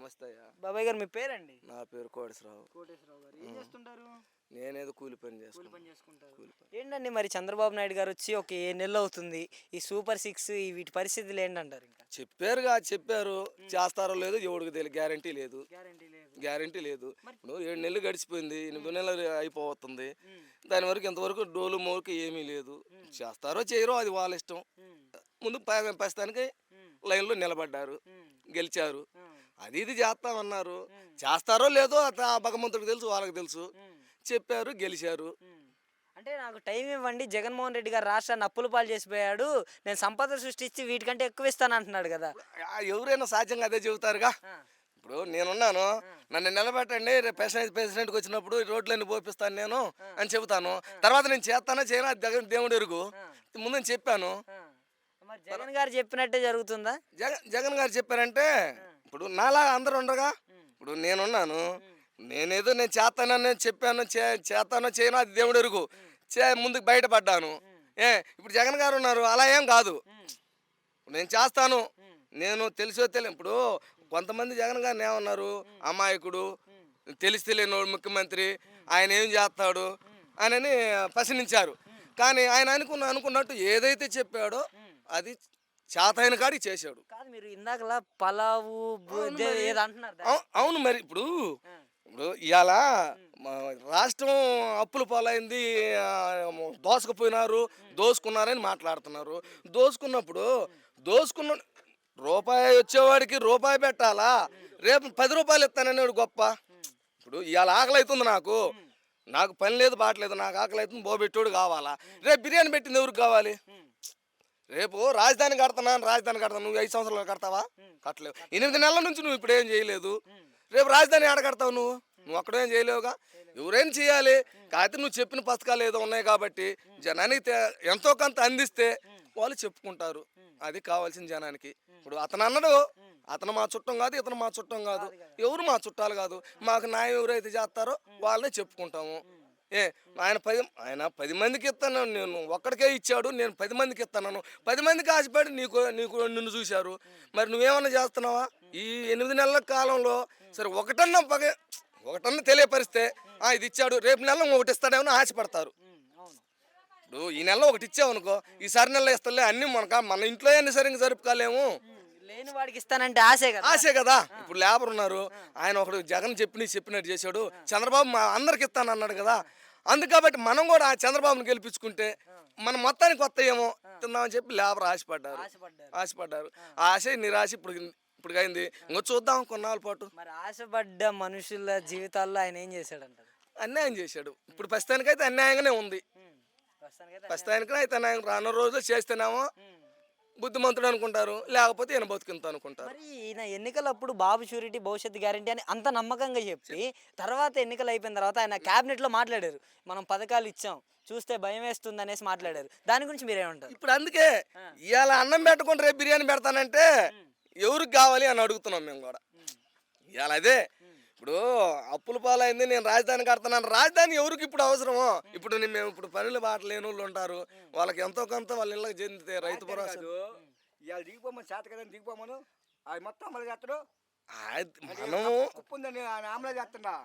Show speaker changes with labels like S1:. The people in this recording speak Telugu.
S1: నమస్తే అయ్యా.
S2: బాబాయ్ గారు మీ పేరండి?
S1: నా పేరు కోటేశ్వరరావు.
S2: కోటేశ్వరరావు గారు ఏం చేస్తుంటారు?
S1: నేనేదో కూలి పని
S2: చేసుకుంటారు. ఏంటండి మరి చంద్రబాబు నాయుడు గారు వచ్చి ఒక 7 నెలలు అవుతుంది. ఈ సూపర్ 6 వీటి పరిస్థితులు ఏంటంటారు? ఇంకా
S1: చెప్పారు. చేస్తారో లేదో ఎవడికి తెలియదు. గ్యారంటీ లేదు. ఇప్పుడు 7 నెలలు గడిచిపోయింది, 8 నెలలు అయిపోతుంది. దాని వరకు ఇంతవరకు డోలు మోరుకు ఏమీ లేదు. చేస్తారో చేయరో అది వాళ్ళ ఇష్టం. ముందు ప్రస్తుతానికి లైన్లో నిలబడ్డారు, గెలిచారు. అది ఇది చేస్తామన్నారు. చేస్తారో లేదో ఆ భగవంతుడికి తెలుసు, వాళ్ళకి తెలుసు. చెప్పారు, గెలిచారు.
S2: అంటే నాకు టైం ఇవ్వండి, జగన్మోహన్ రెడ్డి గారు రాష్ట్రాన్ని అప్పుల పాలు చేసిపోయాడు, నేను సంపద సృష్టించి వీటికంటే ఎక్కువ ఇస్తాను అంటున్నాడు కదా.
S1: ఎవరైనా సాధ్యంగా అదే చెబుతారుగా. ఇప్పుడు నేనున్నాను, నన్ను నిలబెట్టండి, రేపు ప్రెసిడెంట్కి వచ్చినప్పుడు రోడ్లన్నీ పోపిస్తాను నేను అని చెబుతాను. తర్వాత నేను చేస్తానో చేయనా దేవుడు ఎరుగు. ముందు నేను చెప్పాను.
S2: జగన్ గారు చెప్పినట్టే జరుగుతుందా?
S1: జగన్ గారు చెప్పారంటే ఇప్పుడు నాలా అందరు ఉండగా. ఇప్పుడు నేనున్నాను, నేను చేస్తానని చెప్పాను, చేస్తానో చేయనో అది దేవుడు ఎరుగు. ముందుకు బయటపడ్డాను. ఇప్పుడు జగన్ గారు ఉన్నారు, అలా ఏం కాదు. నేను చేస్తాను, నేను ఇప్పుడు కొంతమంది జగన్ గారిని ఏమన్నారు, అమాయకుడు, తెలియని ముఖ్యమంత్రి, ఆయన ఏం చేస్తాడు అని ప్రశ్నించారు. కానీ ఆయన అనుకున్నట్టు ఏదైతే చెప్పాడో అది చేతైన కాడి చేశాడు.
S2: కాదు, మీరు ఇందాకలా పలావు
S1: అవును. మరి ఇప్పుడు ఇవాళ రాష్ట్రం అప్పుల పాలైంది, దోసుకున్నారని మాట్లాడుతున్నారు. దోసుకున్న రూపాయి వచ్చేవాడికి రూపాయి పెట్టాలా, రేపు 10 రూపాయలు ఇస్తాననేవాడు గొప్ప. ఇప్పుడు ఇవాళ ఆకలి అవుతుంది, నాకు పని లేదు, బాటలేదు, నాకు ఆకలి అవుతుంది, బోబెట్టోడు కావాలా. రేపు బిర్యానీ పెట్టింది ఎవరికి కావాలి? రేపు రాజధాని కడతాను, నువ్వు 5 సంవత్సరాలు కడతావా? కట్టలేవు. 8 నెలల నుంచి నువ్వు ఇప్పుడు ఏం చేయలేదు. రేపు రాజధాని ఆడ కడతావు? నువ్వు అక్కడేం చేయలేవుగా. ఎవరేం చేయాలి? కాకపోతే నువ్వు చెప్పిన పథకాలు ఏదో ఉన్నాయి కాబట్టి జనానికి ఎంతో కొంత అందిస్తే వాళ్ళు చెప్పుకుంటారు. అది కావాల్సిన జనానికి. ఇప్పుడు అతను అన్నాడు, అతను మా చుట్టం కాదు, ఇతను మా చుట్టం కాదు, ఎవరు మా చుట్టాలు కాదు, మాకు న్యాయం ఎవరైతే చేస్తారో వాళ్ళనే చెప్పుకుంటాము. ఆయన 10 మందికి ఇస్తాను, నేను ఒక్కడికే ఇచ్చాడు, నేను 10 మందికి ఇస్తాను. 10 మందికి ఆశపడి నిన్ను చూశారు. మరి నువ్వేమన్నా చేస్తున్నావా? ఈ 8 నెలల కాలంలో సరే ఒకటన్నా తెలియపరిస్తే ఇది ఇచ్చాడు, రేపు నెల ఒకటి ఇస్తాడేమో ఆశపడతారు. ఇప్పుడు ఈ నెల ఒకటి ఇచ్చావనుకో, ఈసారి నెల ఇస్తలే, అన్ని మన ఇంట్లో అన్ని సరిగ్గా జరుపుకోలేము.
S2: లేని వాడికి ఇస్తానంటే
S1: ఆశే కదా. ఇప్పుడు లేబర్ ఉన్నారు, ఆయన ఒకడు జగన్ చెప్పినట్టు చేశాడు. చంద్రబాబు అందరికి ఇస్తాను అన్నాడు కదా. కాబట్టి మనం కూడా చంద్రబాబుని గెలిపించుకుంటే మనం మొత్తానికి కొత్త ఏమో తిందామని చెప్పి లేబర్ ఆశపడ్డారు. ఆశ నిరాశ ఇప్పుడు అయింది. ఇంకో చూద్దాం కొన్నాళ్ళ పాటు.
S2: మరి ఆశపడ్డ మనుషుల జీవితాల్లో ఆయన ఏం చేశాడంట?
S1: అన్యాయం చేశాడు. ఇప్పుడు ప్రస్తుతానికైతే అన్యాయంగానే ఉంది. అన్యాయం. రానున్న రోజులు చేస్తేనేమో బుద్ధిమంతుడు అనుకుంటారు, లేకపోతే ఈయన బతుకింత అనుకుంటారు.
S2: మరి ఈయన ఎన్నికలప్పుడు బాబు షూరిటీ భవిష్యత్తు గ్యారంటీ అని అంత నమ్మకంగా చెప్పి తర్వాత ఎన్నికలు అయిపోయిన తర్వాత ఆయన క్యాబినెట్లో మాట్లాడారు, మనం పథకాలు ఇచ్చాం, చూస్తే భయం వేస్తుంది అనేసి మాట్లాడారు. దాని గురించి మీరేమంటారు?
S1: ఇప్పుడు అందుకే ఇవాళ అన్నం పెట్టకుండా రేపు బిర్యానీ పెడతానంటే ఎవరికి కావాలి అని అడుగుతున్నాం మేము కూడా. ఇవాళ అదే ఇప్పుడు అప్పుల పాలైంది, నేను రాజధాని కడతాను. రాజధాని ఎవరికి ఇప్పుడు అవసరమో? ఇప్పుడు మేము ఇప్పుడు పనులు బాట లేని వాళ్ళు ఉంటారు, వాళ్ళకి ఎంతో కొంత వాళ్ళ ఇళ్ళకి చెందితే రైతు భరోసా
S3: ఇవాళ దిగిపోమని చేత కదా, దిగిపోమను అది మొత్తం అమలు చేస్తాడు.
S1: మనము
S3: ఉప్పు ఉందని అమలు చేస్తుందా?